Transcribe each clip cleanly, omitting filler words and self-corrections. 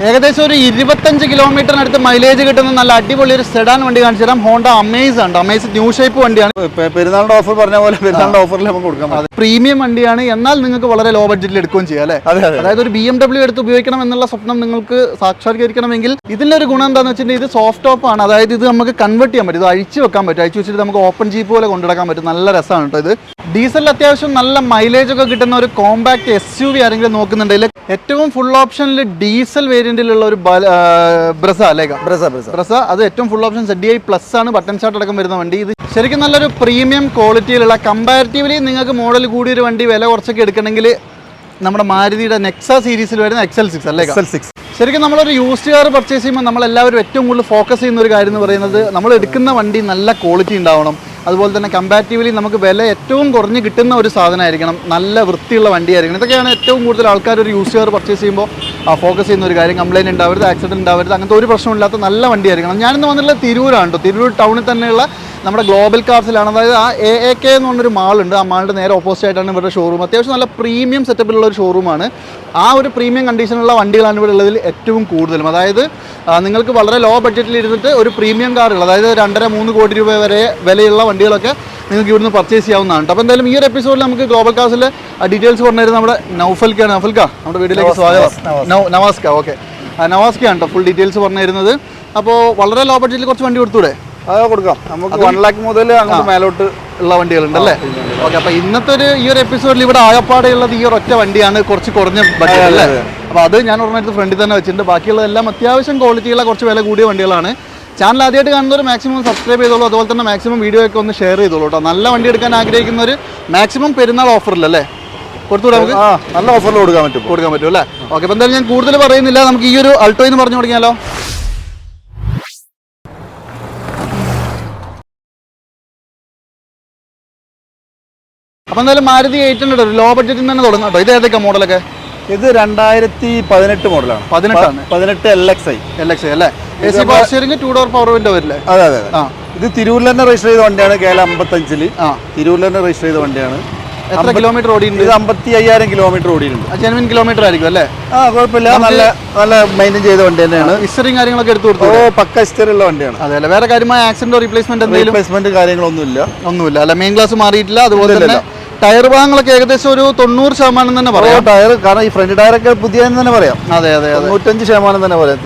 ഏകദേശം ഒരു 25 കിലോമീറ്ററിനടുത്ത് മൈലേജ് കിട്ടുന്ന നല്ല അടിപൊളി ഒരു സെഡാൻ വണ്ടി കാണിച്ചു തരാം. ഹോണ്ട അമേസ് ഉണ്ട്. അമേസ് ന്യൂ ഷേപ്പ് വണ്ടിയാണ്. പെരുന്നാളിന്റെ ഓഫർ പറഞ്ഞ പോലെ പെരുന്നാളിന്റെ ഓഫറിൽ നമുക്ക് കൊടുക്കാം. പ്രീമിയം വണ്ടിയാണ്, എന്നാൽ നിങ്ങൾക്ക് വളരെ ലോ ബഡ്ജറ്റിൽ എടുക്കുകയും ചെയ്യാം അല്ലേ? അതായത് ഒരു BMW എടുത്ത് ഉപയോഗിക്കണം എന്നുള്ള സ്വപ്നം നിങ്ങൾക്ക് സാക്ഷാത്കരിക്കണമെങ്കിൽ ഇതിന്റെ ഒരു ഗുണം എന്താണെന്ന് വെച്ചിട്ടുണ്ടെങ്കിൽ ഇത് സോഫ്റ്റ് ടോപ്പ് ആണ്. അതായത് ഇത് നമുക്ക് കൺവേർട്ട് ചെയ്യാൻ പറ്റും, ഇത് അഴിച്ചു വെക്കാൻ പറ്റും. അഴിച്ചു വെച്ചിട്ട് നമുക്ക് ഓപ്പൺ ജീപ്പ് പോലെ കൊണ്ടുനടക്കാൻ പറ്റും. നല്ല രസമാണ് കേട്ടോ ഇത്. ഡീസലിൽ അത്യാവശ്യം നല്ല മൈലേജ് ഒക്കെ കിട്ടുന്ന ഒരു കോമ്പാക്ട് SUV ആരെങ്കിലും നോക്കുന്നുണ്ടെങ്കിൽ ഏറ്റവും ഫുൾ ഓപ്ഷനിൽ ഡീസൽ വേരിയന്റിലുള്ള ഒരു ബ്രസ അല്ലേ? ബ്രസ അത് ഏറ്റവും ഫുൾ ഓപ്ഷൻ ZDI പ്ലസ് ആണ്. ബട്ടൺ സ്റ്റാർട്ട് അടക്കം വരുന്ന വണ്ടി. ഇത് ശരിക്കും നല്ലൊരു പ്രീമിയം ക്വാളിറ്റിയിലുള്ള കമ്പാരിറ്റീവ്ലി നിങ്ങൾക്ക് മോഡൽ കൂടിയൊരു വണ്ടി വില കുറച്ചൊക്കെ എടുക്കണമെങ്കിൽ നമ്മുടെ മാരുതിയുടെ നെക്സ സീരീസിൽ വരുന്ന XL6 അല്ലേ? ശരിക്കും നമ്മളൊരു യൂസ്ഡ് കാർ പർച്ചേസ് ചെയ്യുമ്പോൾ നമ്മളെല്ലാവരും ഏറ്റവും കൂടുതൽ ഫോക്കസ് ചെയ്യുന്ന ഒരു കാര്യം എന്ന് പറയുന്നത് നമ്മൾ എടുക്കുന്ന വണ്ടി നല്ല ക്വാളിറ്റി ഉണ്ടാവണം. അതുപോലെ തന്നെ കമ്പാരിറ്റീവ്ലി നമുക്ക് വില ഏറ്റവും കുറഞ്ഞ് കിട്ടുന്ന ഒരു സാധനമായിരിക്കണം, നല്ല വൃത്തിയുള്ള വണ്ടിയായിരിക്കണം. ഇതൊക്കെയാണ് ഏറ്റവും കൂടുതൽ ആൾക്കാർ ഒരു യൂസ്ഡ് കാർ പർച്ചേസ് ചെയ്യുമ്പോൾ ഫോക്കസ് ചെയ്യുന്ന ഒരു കാര്യം. കംപ്ലയിൻറ്റ് ഉണ്ടാവരുത്, ആക്സിഡൻറ്റ് ഉണ്ടാവരുത്, അങ്ങനത്തെ ഒരു പ്രശ്നമില്ലാത്ത നല്ല വണ്ടിയായിരിക്കണം. ഞാനിന്ന് വന്നിട്ടുള്ള തിരൂരാണ് കേട്ടോ. തിരൂർ ടൗണിൽ തന്നെയുള്ള നമ്മുടെ ഗ്ലോബൽ കാർസിലാണ്. അതായത് ആ AAK എന്ന് പറഞ്ഞൊരു മാളുണ്ട്. ആ മാളിൻ്റെ നേരെ ഓപ്പോസിറ്റ് ആയിട്ടാണ് ഇവരുടെ ഷോറൂം. അത്യാവശ്യം നല്ല പ്രീമിയം സെറ്റപ്പിലുള്ള ഒരു ഷോറൂമാണ്. ആ ഒരു പ്രീമിയം കണ്ടീഷനുള്ള വണ്ടികളാണ് ഇവിടെ ഉള്ളതിൽ ഏറ്റവും കൂടുതലും. അതായത് നിങ്ങൾക്ക് വളരെ ലോ ബഡ്ജറ്റിൽ ഇരുന്നിട്ട് ഒരു പ്രീമിയം കാറുകൾ, അതായത് 2.5-3 കോടി രൂപ വരെ വിലയുള്ള വണ്ടികളൊക്കെ നിങ്ങൾക്ക് ഇവിടുന്ന് പർച്ചേസ് ചെയ്യാവുന്നതാണ്. അപ്പോൾ എന്തായാലും ഈ ഒരു എപ്പിസോഡിൽ നമുക്ക് ഗ്ലോബൽ കാർസിലെ ഡീറ്റെയിൽസ് പറഞ്ഞിരുന്നത് നമ്മുടെ നൗഫൽക്കാണ്. നൗഫൽക്ക, നമ്മുടെ വീട്ടിലേക്ക് സ്വാഗതം. നവാസ്ക, ഓക്കെ. നവാസ്കയാണ് കേട്ടോ ഫുൾ ഡീറ്റെയിൽസ് പറഞ്ഞു തരുന്നത്. അപ്പോൾ വളരെ ലോ ബഡ്ജറ്റിൽ കുറച്ച് വണ്ടി കൊടുത്തൂടെ? അത് കൊടുക്കാം. നമുക്ക് 1 lakh മുതൽ അങ്ങോട്ട് മേലോട്ട് ഉള്ള വണ്ടികളുണ്ടല്ലേ? ഓക്കെ. അപ്പോൾ ഇന്നത്തെ ഈ ഒരു എപ്പിസോഡിൽ ഇവിടെ ആകപ്പാടെയുള്ളത് ഈ ഒരു ഒറ്റ വണ്ടിയാണ്, കുറച്ച് കുറഞ്ഞ ബഡ്ജറ്റ് അല്ലേ? അപ്പോൾ അത് ഞാൻ ഒരെണ്ണത്ത് ഫ്രണ്ടിൽ തന്നെ വെച്ചിട്ടുണ്ട്. ബാക്കിയുള്ളതെല്ലാം അത്യാവശ്യം ക്വാളിറ്റിയുള്ള കുറച്ച് വില കൂടിയ വണ്ടികളാണ്. ചാനൽ ആദ്യമായിട്ട് കാണുന്നവർ മാക്സിമം സബ്സ്ക്രൈബ് ചെയ്തോളൂ. അതുപോലെ തന്നെ മാക്സിമം വീഡിയോ ഒക്കെ ഒന്ന് ഷെയർ ചെയ്തോളൂ കേട്ടോ. നല്ല വണ്ടി എടുക്കാൻ ആഗ്രഹിക്കുന്നവർ മാക്സിമം പെരുന്നാൾ ഓഫറിലല്ലേ കൊടുത്തുകൂടെ? നമുക്ക് നല്ല ഓഫറിൽ കൊടുക്കാൻ പറ്റും അല്ലേ? ഓക്കെ. അപ്പോൾ എന്തായാലും ഞാൻ കൂടുതൽ പറയുന്നില്ല, നമുക്ക് ഈ ഒരു അൾട്ടോ എന്ന് പറഞ്ഞു തുടങ്ങിയാലോ? അപ്പോൾ എന്തായാലും മാരുതി 800 ഒരു ലോ ബഡ്ജറ്റിൽ തന്നെ തുടങ്ങാം കേട്ടോ. ഇത് ഏതൊക്കെ മോഡലൊക്കെ? ഇത് 2018 മോഡലാണ്. 18 LXi അല്ലേ? AC power steering, 2 door power window വരില്ലേ? അതെ. ഇത് തിരൂരിൽ തന്നെ രജിസ്റ്റർ ചെയ്ത വണ്ടിയാണ്. KL 55 തിരൂരിൽ തന്നെ രജിസ്റ്റർ ചെയ്ത വണ്ടിയാണ്. എത്ര കിലോമീറ്റർ ഓടിയിട്ടുണ്ട്? ഇത് 55,000 കിലോമീറ്റർ ഓടിയിട്ടുണ്ട്. ജെനുവിൻ കിലോമീറ്റർ ആയിരിക്കും അല്ലേ? കുഴപ്പമില്ല, നല്ല മെയിൻറ്റെയിൻ ചെയ്ത വണ്ടി തന്നെയാണ്. ഹിസ്റ്ററിയും കാര്യങ്ങളൊക്കെ എടുത്തു കൊടുത്തു. പക്ക ഹിസ്റ്ററി ഉള്ള വണ്ടിയാണ്. അതെ അല്ലേ? വേറെ കാര്യമായ ആക്സിഡന്റോ റീപ്ലേസ്മെന്റ് കാര്യങ്ങളൊന്നുമില്ല അല്ല. മെയിൻ ഗ്ലാസ് മാറിയിട്ടില്ല. അതുപോലെ തന്നെ ടയർ ഭാഗങ്ങളൊക്കെ ഏകദേശം ഒരു 90% തന്നെ പറയാം. ടയർ, കാരണം ഈ ഫ്രണ്ട് ടയറൊക്കെ പുതിയ തന്നെ പറയാം. അതെ 95% തന്നെ പറയാം.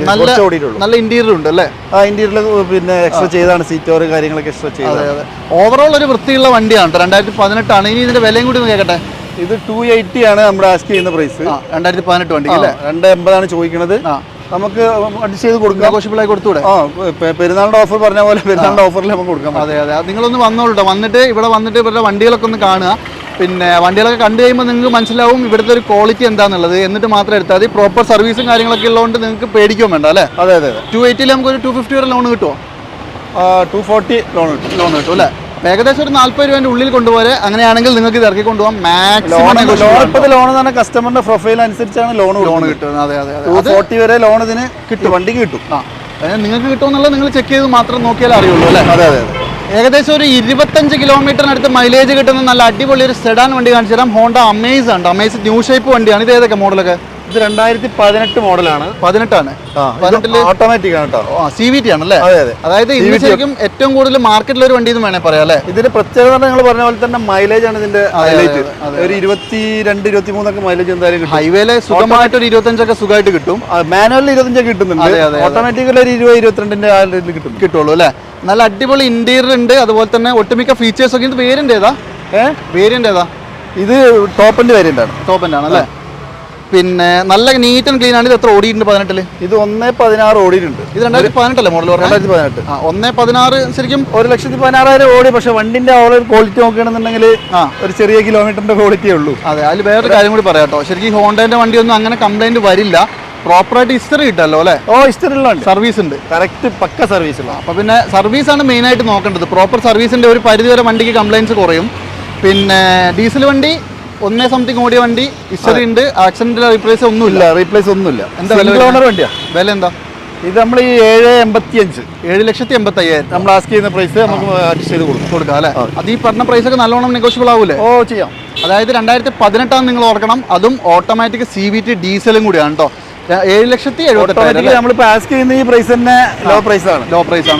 നല്ല ഇന്റീരിയർ ഉണ്ട് അല്ലേ? ആ ഇന്റീരിയർ പിന്നെ എക്സ്ട്രാ ചെയ്താണ്, സീറ്റോർ കാര്യങ്ങളൊക്കെ എക്സ്ട്രാ ചെയ്തത്. ഓവറോൾ ഒരു വൃത്തിയുള്ള വണ്ടിയാണ്. 2018 ആണ്. ഇനി ഇതിന്റെ വിലയും കൂടി ഒന്ന് കേൾക്കട്ടെ. ഇത് 280 ആണ് നമ്മുടെ ആസ്ക് ചെയ്യുന്ന പ്രൈസ്. 2018 വണ്ടി അല്ലേ? 280 ചോദിക്കുന്നത്. നമുക്ക് അഡ്ജസ്റ്റ് ചെയ്ത് കൊടുക്കാം, നെഗോഷ്യബിളായി കൊടുത്തൂടെ? പെരുന്നാളിന്റെ ഓഫർ പറഞ്ഞ പോലെ പെരുന്നാളിന്റെ ഓഫറിൽ നമുക്ക് കൊടുക്കാം. അതെ. നിങ്ങളൊന്ന് വന്നോളൂ, വന്നിട്ട് ഇവരുടെ വണ്ടികളൊക്കെ ഒന്ന് കാണുക. പിന്നെ വണ്ടികളൊക്കെ കണ്ടു കഴിയുമ്പോൾ നിങ്ങൾക്ക് മനസ്സിലാവും ഇവിടുത്തെ ഒരു ക്വാളിറ്റി എന്താണെന്നുള്ളത്. എന്നിട്ട് മാത്രം എടുത്താൽ മതി. പ്രോപ്പർ സർവീസും കാര്യങ്ങളൊക്കെ ഉള്ളതുകൊണ്ട് നിങ്ങൾക്ക് പേടിക്കുകയും വേണ്ട അല്ലേ? അതെ. 280 നമുക്ക് ഒരു 250 വരെ ലോൺ കിട്ടുമോ? 240 ലോൺ കിട്ടും അല്ലേ? ഏകദേശം ഒരു 40 രൂപേൻ്റെ ഉള്ളിൽ കൊണ്ടുപോരെ. അങ്ങനെയാണെങ്കിൽ നിങ്ങൾക്ക് ഇത് ഇറക്കി കൊണ്ടുപോകാം. മാക്സിമം ലോൺ എന്ന് പറഞ്ഞാൽ കസ്റ്റമറിന്റെ പ്രൊഫൈൽ അനുസരിച്ചാണ് ലോൺ കിട്ടുന്നത്. അതെ. 240 വരെ ലോൺ ഇതിന് കിട്ടും, വണ്ടിക്ക് കിട്ടും. നിങ്ങൾക്ക് കിട്ടുമെന്നുള്ളത് നിങ്ങൾ ചെക്ക് ചെയ്ത് മാത്രം നോക്കിയാലേ അറിയുള്ളൂ അല്ലേ? അതെ. ഏകദേശം ഒരു 25 കിലോമീറ്ററിനടുത്ത് മൈലേജ് കിട്ടുന്ന നല്ല അടിപൊളി ഒരു സെഡാൻ വണ്ടി കാണിച്ചു തരാം. ഹോണ്ട അമേസ് ഉണ്ട്. അമേസ് ന്യൂ ഷേപ്പ് വണ്ടിയാണ്. ഇത് ഏതൊക്കെ മോഡലൊക്കെ? ഇത് 2018 മോഡലാണ്. 18 ഓട്ടോമാറ്റിക് ആണ് കേട്ടോ. CVT ആണല്ലേ? അതായത് ഇന്ന് ശരിക്കും ഏറ്റവും കൂടുതൽ മാർക്കറ്റിൽ ഒരു വണ്ടി എന്ന് വേണേ പറയാം അല്ലേ? ഇതിന്റെ പ്രത്യേകത നിങ്ങൾ പറഞ്ഞ പോലെ തന്നെ മൈലേജ് ആണ് ഇതിന്റെ ഹൈലൈറ്റ്. ഒരു 22-23 ഒക്കെ മൈലേജ് എന്തായാലും കിട്ടും. ഹൈവേയിലെ സുഖമായിട്ട് ഒരു 25 ഒക്കെ സുഖമായിട്ട് കിട്ടും. മാനുവലിൽ 25 ഒക്കെ കിട്ടുന്നുണ്ട്. ഓട്ടോമാറ്റിക്കലി ഒരു 20-22 കിട്ടുള്ളൂ അല്ലേ? നല്ല അടിപൊളി ഇന്റീരിയർ ഉണ്ട്. അതുപോലെ തന്നെ ഒട്ടുമിക്ക ഫീച്ചേഴ്സ് ഒക്കെ. ഇത് വേരിയന്റ് ഏതാ? ഇത് ടോപ്പിന്റെ വേരിയന്റ് ആണ്. ടോപ്പിന്റെ ആണല്ലേ? പിന്നെ നല്ല നീറ്റ് ആൻഡ് ക്ലീൻ ആണ്. ഇത് എത്ര ഓടിയിട്ടുണ്ട് 18? ഇത് 1.16 ഓടിയിട്ടുണ്ട്. ഇത് 2018 അല്ലേ മോഡൽ? 2018. 1.16 ശരിക്കും 1,16,000 ഓടി. പക്ഷെ വണ്ടിന്റെ ക്വാളിറ്റി നോക്കുകയാണെന്നുണ്ടെങ്കിൽ ഒരു ചെറിയ കിലോമീറ്ററിന്റെ ക്വാളിറ്റിയേ ഉള്ളൂ. അതെ. അതിൽ വേറൊരു കാര്യം കൂടി പറയാം കേട്ടോ. ശരിക്കും ഹോണ്ടേന്റെ വണ്ടിയൊന്നും അങ്ങനെ കംപ്ലൈന്റ് വരില്ല. പ്രോപ്പറായിട്ട് ഹിസ്റ്ററി കിട്ടല്ലോ അല്ലേ? ഹിസ്റ്ററി ഉള്ള സർവീസ് ഉണ്ട്. കറക്റ്റ് പക്ക സർവീസ് ഉള്ള. അപ്പൊ പിന്നെ സർവീസ് ആണ് മെയിൻ ആയിട്ട് നോക്കേണ്ടത്. പ്രോപ്പർ സർവീസിന്റെ ഒരു പരിധി വരെ വണ്ടിക്ക് കംപ്ലൈൻസ് കുറയും. പിന്നെ ഡീസൽ വണ്ടി 1 സംതിങ് ഓടിയ വണ്ടി, ഹിസ്റ്ററി ഉണ്ട്. ആക്സിഡന്റ് റീപ്ലേസ് ഒന്നുമില്ല. എന്താ ഓണർ വണ്ടിയാ? വില എന്താ? ഇത് നമ്മൾ ഈ 7,85 7,85,000 നമ്മൾ ആസ്ക് ചെയ്യുന്ന പ്രൈസ് നമുക്ക് അഡ്ജസ്റ്റ് ചെയ്ത് കൊടുക്കാം അല്ലേ? അത് ഈ പറഞ്ഞ പ്രൈസ് ഒക്കെ നല്ലോണം നെഗോഷ്യബിൾ ആവൂലേ? ചെയ്യാം. അതായത് 2018 നിങ്ങൾ ഓർക്കണം. അതും ഓട്ടോമാറ്റിക് CVT ഡീസലും കൂടിയാണ് കേട്ടോ. 7,70,000 നമ്മളിപ്പോ ആസ്ക് ചെയ്യുന്ന ഈ പ്രൈസ് തന്നെ ലോ പ്രൈസ് ആണ്.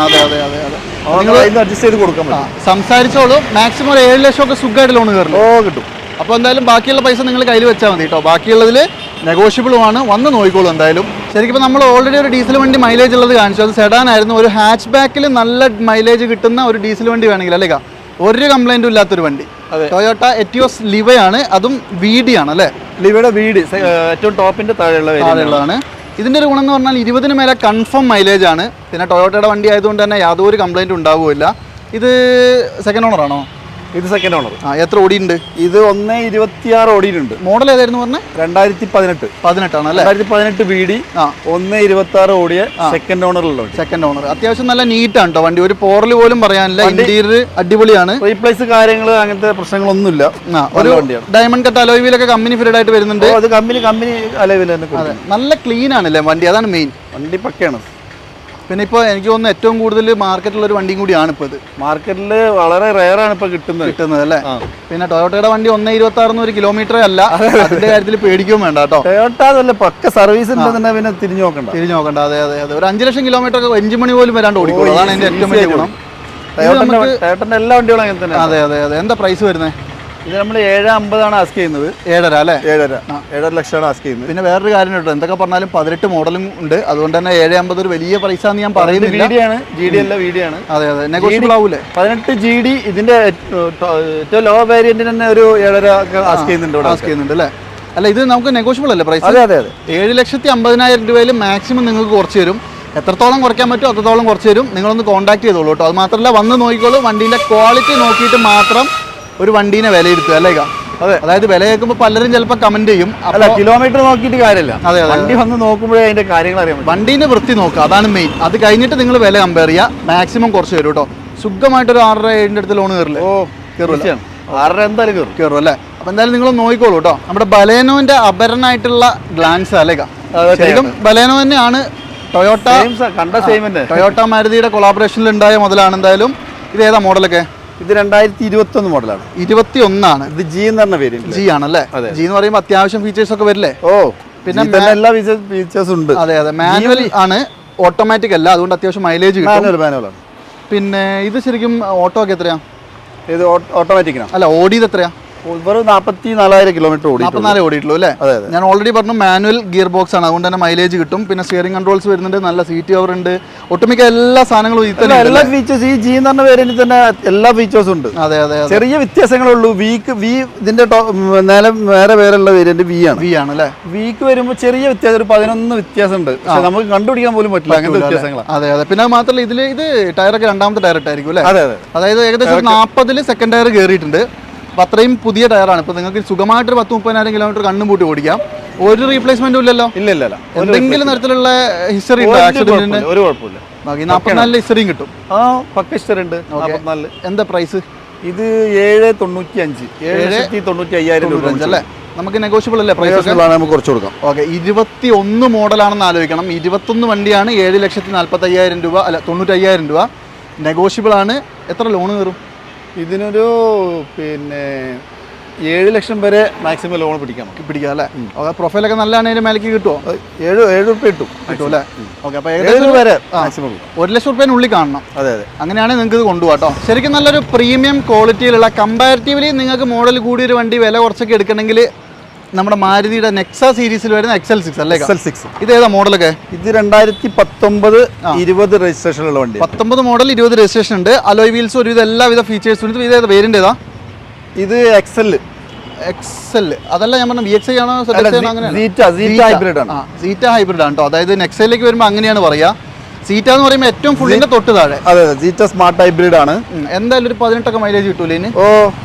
അതെ അതെ അതെ അതെ. നിങ്ങൾ അഡ്ജസ്റ്റ് ചെയ്ത് കൊടുക്കാൻ പറ്റും. സംസാരിച്ചോളൂ. മാക്സിമം ഒരു 7 ലക്ഷം ഒക്കെ സുഖമായിട്ട് ലോൺ കയറും. കിട്ടും. അപ്പോൾ എന്തായാലും ബാക്കിയുള്ള പൈസ നിങ്ങൾ കയ്യിൽ വെച്ചാൽ മതി കേട്ടോ. ബാക്കിയുള്ളതിൽ നെഗോഷ്യബിളുമാണ്, വന്ന് നോക്കിക്കോളൂ എന്തായാലും. ശരിക്കും ഇപ്പോൾ നമ്മൾ ഓൾറെഡി ഒരു ഡീസൽ വണ്ടി മൈലേജ് ഉള്ളത് കാണിച്ചു. അത് സെഡാൻ ആയിരുന്നു. ഒരു ഹാച്ച് ബാക്കിൽ നല്ല മൈലേജ് കിട്ടുന്ന ഒരു ഡീസൽ വണ്ടി വേണമെങ്കിൽ അല്ലേ, ഒരു കംപ്ലൈൻറ്റും ഇല്ലാത്തൊരു വണ്ടി. ടൊയോട്ട എറ്റിയോസ് ലിവയാണ്, അതും VD ആണ് അല്ലേ? ലിവയുടെ VD ഏറ്റവും ടോപ്പിന്റെ താഴെയുള്ളതാണ്. ഇതിൻ്റെ ഒരു ഗുണം എന്ന് പറഞ്ഞാൽ 20-ന് മേലെ കൺഫേം മൈലേജ് ആണ്. പിന്നെ ടൊയോട്ടയുടെ വണ്ടി ആയതുകൊണ്ട് തന്നെ യാതൊരു കംപ്ലൈൻറ്റും ഉണ്ടാവുകയില്ല. ഇത് സെക്കൻഡ് ഓണർ ആണോ? ഇത് സെക്കൻഡ് ഓണർ. എത്ര ഓടിയുണ്ട്? ഇത് 1.26 ഓടിയിട്ടുണ്ട്. മോഡൽ ഏതായിരുന്നു പറഞ്ഞത്? 2018 ആണ് അല്ലേ? 2018 VD 1.26 ഓടിയ സെക്കൻഡ് ഓണറിലുള്ള സെക്കൻഡ് ഓണർ. അത്യാവശ്യം നല്ല നീറ്റാണ് കേട്ടോ വണ്ടി. ഒരു പോറൽ പോലും പറയാനില്ല. ഇന്റീരിയർ അടിപൊളിയാണ്. റീപ്ലേസ് കാര്യങ്ങൾ അങ്ങനത്തെ പ്രശ്നങ്ങളൊന്നുമില്ല. ഒരു ഡയമണ്ട് കട്ട് അലോയ് വീലൊക്കെ കമ്പനി ഫിറ്റഡ് ആയിട്ട് വരുന്നുണ്ട്. അത് കമ്പനി അലോയ് വീൽ തന്നെ. നല്ല ക്ലീൻ ആണല്ലേ വണ്ടി, അതാണ് മെയിൻ. വണ്ടി പക്കയാണ്. പിന്നെ ഇപ്പോൾ എനിക്ക് തോന്നുന്നു ഏറ്റവും കൂടുതൽ മാർക്കറ്റിലുള്ള ഒരു വണ്ടിയും കൂടിയാണ് ഇപ്പോൾ ഇത്. മാർക്കറ്റിൽ വളരെ റെയർ ആണ് ഇപ്പോൾ കിട്ടുന്നത് അല്ലേ? പിന്നെ ടൊയോട്ടയുടെ വണ്ടി 1.26 ഒരു കിലോമീറ്റർ അല്ല. അതിന്റെ കാര്യത്തിൽ പേടിക്കുകയും വേണ്ട കേട്ടോ. ടൊയോട്ട അതല്ല, പക്ക സർവീസ് ഉണ്ടെന്ന് പിന്നെ തിരിഞ്ഞു നോക്കണ്ട. അതെ അതെ അതെ. ഒരു 5 ലക്ഷം കിലോമീറ്റർ ഒക്കെ 5 മണി പോലും വരാണ്ട് ഓടിക്കോളൂ. അതാണ് അതിന്റെ ഏറ്റവും വലിയ ഗുണം. ടൊയോട്ടന്റെ എല്ലാ വണ്ടികളും അങ്ങനെ തന്നെ. അതെ അതെ അതെ. എന്താ പ്രൈസ് വരുന്നത്? ഇത് നമ്മൾ 7.50 ആസ്ക് ചെയ്യുന്നത്. 7.5 അല്ലേ? 7.5 ലക്ഷമാണ് ആസ്ക് ചെയ്യുന്നത്. പിന്നെ വേറൊരു കാര്യം കേട്ടോ, എന്തൊക്കെ പറഞ്ഞാലും 18 മോഡലും ഉണ്ട്. അതുകൊണ്ട് തന്നെ 7.50 ഒരു വലിയ പ്രൈസ് ആണെന്ന് ഞാൻ പറയുന്നില്ല. GD അല്ല, VD ആണ്. അതെ അതെ. നെഗോഷ്യബിൾ ആവൂലേ? 18 GD ഇതിന്റെ ഏറ്റവും ലോ വേരിയന്റിന് തന്നെ ഒരു 7.5 ആസ്ക് ചെയ്യുന്നുണ്ട് അല്ലേ? അല്ല, ഇത് നമുക്ക് നെഗോഷ്യബിൾ അല്ലേ പ്രൈസ്? അതെ അതെ അതെ. 7,50,000 രൂപയിൽ മാക്സിമം നിങ്ങൾക്ക് കുറച്ച് തരും. എത്രത്തോളം കുറയ്ക്കാൻ പറ്റുമോ അത്രത്തോളം കുറച്ച് തരും. നിങ്ങളൊന്ന് കോൺടാക്ട് ചെയ്തോളൂ കേട്ടോ. അത് മാത്രമല്ല, വന്ന് നോക്കിക്കോളൂ. വണ്ടീൻ്റെ ക്വാളിറ്റി നോക്കിയിട്ട് മാത്രം ഒരു വണ്ടീനെ വിലയിരുത്തുക അല്ലേ? അതെ. അതായത് വില കേൾക്കുമ്പോൾ പലരും ചിലപ്പോൾ കമന്റ് ചെയ്യും. അല്ല, കിലോമീറ്റർ നോക്കിയിട്ട് കാര്യമില്ല. അതെ അതെ. വണ്ടി വന്ന് നോക്കുമ്പോഴേ അതിന്റെ കാര്യങ്ങൾ അറിയാം. വണ്ടീന്റെ വൃത്തി നോക്കുക, അതാണ് മെയിൻ. അത് കഴിഞ്ഞിട്ട് നിങ്ങൾ വില കമ്പയർ ചെയ്യുക. മാക്സിമം കുറച്ച് തരും കേട്ടോ. സുഖമായിട്ടൊരു 6-7 അടുത്ത് ലോൺ കയറില്ലേ? കയറും. 6 എന്തായാലും കയറും അല്ലേ? അപ്പൊ എന്തായാലും നിങ്ങൾ നോക്കിക്കോളൂ കേട്ടോ. നമ്മുടെ ബലേനോന്റെ അപരനായിട്ടുള്ള ഗ്ലാൻസ് അല്ലേ? ശരിക്കും ബലേനോ തന്നെയാണ്. ടൊയോട്ട മാരുതിയുടെ കൊളാബറേഷനിൽ ഉണ്ടായ മുതലാണ്. എന്തായാലും ഇത് ഏതാ മോഡലൊക്കെ? ഇത് 2021 മോഡലാണ്. 21 ഇത് G എന്ന് പറഞ്ഞ പേര്. G ആണല്ലേ? G എന്ന് പറയുമ്പോൾ അത്യാവശ്യം ഫീച്ചേഴ്സ് ഒക്കെ വരില്ലേ? പിന്നെ എല്ലാ ഫീച്ചേഴ്സ് ഉണ്ട്. അതെ അതെ. മാനുവൽ ആണ്, ഓട്ടോമാറ്റിക് അല്ല. അതുകൊണ്ട് അത്യാവശ്യം മൈലേജ് കിട്ടും. മാനുവലാണ്. പിന്നെ ഇത് ശരിക്കും ഓട്ടോ ഒക്കെ എത്രയാ? ഇത് ഓട്ടോമാറ്റിക്കിനാണ്. അല്ല, ഓടിയത് എത്രയാ? 44,000 കിലോമീറ്റർ 44 ഓടിയിട്ടുള്ളൂ അല്ലേ? ഞാൻ ഓൾറെഡി പറഞ്ഞു മാനുവൽ ഗിയർ ബോക്സ് ആണ്, അതുകൊണ്ട് തന്നെ മൈലേജ് കിട്ടും. പിന്നെ സ്റ്റിയറിംഗ് കൺട്രോൾസ് വരുന്നുണ്ട്, നല്ല സീറ്റ് കവർ ഉണ്ട്, ഒട്ടുമിക്ക എല്ലാ സാധനങ്ങളും എല്ലാ ഫീച്ചേഴ്സ് ഈ G എന്ന് പറഞ്ഞ വേരിയന്റിൽ തന്നെ എല്ലാ ഫീച്ചേഴ്സും ഉണ്ട്. അതെ അതെ. ചെറിയ വ്യത്യാസങ്ങളേ ഉള്ളൂ. ഇതിന്റെ വേറെ വേറെയുള്ള വേരിയന്റ് V ആണ് അല്ലേ? വിക്ക് വരുമ്പോൾ ചെറിയ വ്യത്യാസം, ഒരു 11 വ്യത്യാസം ഉണ്ട്. പക്ഷെ നമുക്ക് കണ്ടുപിടിക്കാൻ പോലും പറ്റില്ല അങ്ങനത്തെ വ്യത്യാസങ്ങളാണ്. അതെ അതെ. പിന്നെ മാത്രമല്ല ഇത് ടയറൊക്കെ രണ്ടാമത്തെ ടയർ ഇട്ടായിരിക്കും അല്ലേ? അതെ അതെ. അതായത് ഏകദേശം 40-ൽ സെക്കൻഡ് ടയർ കയറിയിട്ടുണ്ട്. അപ്പോൾ അത്രയും പുതിയ ടയറാണ്. ഇപ്പോൾ നിങ്ങൾക്ക് സുഖമായിട്ടൊരു 10-30,000 കിലോമീറ്റർ കണ്ണും പൂട്ടി ഓടിക്കാം. ഒരു റീപ്ലേസ്മെന്റും ഇല്ലല്ലോ? ഇല്ല. എന്തെങ്കിലും തരത്തിലുള്ള ഹിസ്റ്ററി ഉണ്ടോ ആക്സിഡന്റിന്റെ? ഒരു കുഴപ്പമില്ല. ബാക്കി 44 ഹിസ്റ്ററിയും കിട്ടും. പക്ക ഹിസ്റ്ററി ഉണ്ട്. 44. എന്താ പ്രൈസ്? ഇത് 7.95 7,95,000 രൂപ അല്ലേ? നമുക്ക് നെഗോഷ്യബിൾ അല്ലേ പ്രൈസ്? നമുക്ക് കുറച്ച് കൊടുക്കാം. ഓക്കെ. 21 മോഡലാണെന്ന് ആലോചിക്കണം. 21 വണ്ടിയാണ്. 7,45,000 രൂപ, അല്ല 95,000 രൂപ. നെഗോഷ്യബിൾ ആണ്. എത്ര ലോൺ കയറും? ഇതിനൊരു 7 ലക്ഷം വരെ മാക്സിമം ലോൺ പിടിക്കാം അല്ലേ? ഓക്കെ. പ്രൊഫൈലൊക്കെ നല്ലതാണ്. അതിന്റെ മേലേക്ക് കിട്ടുമോ? 7 രൂപ കിട്ടും അല്ലേ? ഓക്കെ. അപ്പോൾ ഏകദേശം വരെ മാക്സിമം 1 ലക്ഷം രൂപേനുള്ളിൽ കാണണം. അതെ അതെ. അങ്ങനെയാണെങ്കിൽ നിങ്ങൾക്ക് ഇത് കൊണ്ടുപോകാം കേട്ടോ. ശരിക്കും നല്ലൊരു പ്രീമിയം ക്വാളിറ്റിയിലുള്ള, കമ്പാരിറ്റീവ്ലി നിങ്ങൾക്ക് മോഡൽ കൂടിയൊരു വണ്ടി വില കുറച്ചൊക്കെ എടുക്കണമെങ്കിൽ നമ്മുടെ മാരുതിയുടെ നെക്സ സീരീസിൽ വരുന്ന XL6 അല്ലേ? XL6. ഇത് ഏതാ മോഡലൊക്കെ? ഇത് 2019-20 രജിസ്ട്രേഷനുള്ള വണ്ടി. 19 മോഡൽ, 20 രജിസ്ട്രേഷൻ ഉണ്ട്. അലോയ് വീൽസ് ഒരുവിധ എല്ലാവിധ ഫീച്ചേഴ്സും ഉണ്ട്. ഇത് ഏതാ വേരിയന്റ് ഏതാ? ഇത് XL. അതല്ല ഞാൻ പറഞ്ഞ VXI ആണോ? ഹൈബ്രിഡ് ആണ്. സീറ്റ ഹൈബ്രിഡ് ആണ് കേട്ടോ. അതായത് നെക്സയിലേക്ക് വരുമ്പോൾ അങ്ങനെയാണ് പറയാ. സീറ്റ എന്ന് പറയുമ്പോൾ ഏറ്റവും ഫുള്ളിന്റെ തൊട്ട് താഴെ. അതെ അതെ. സീറ്റ സ്മാർട്ട് ഹൈബ്രിഡ് ആണ്. എന്തായാലും ഒരു 18 മൈലേജ് കിട്ടൂലേ ഇതിന്?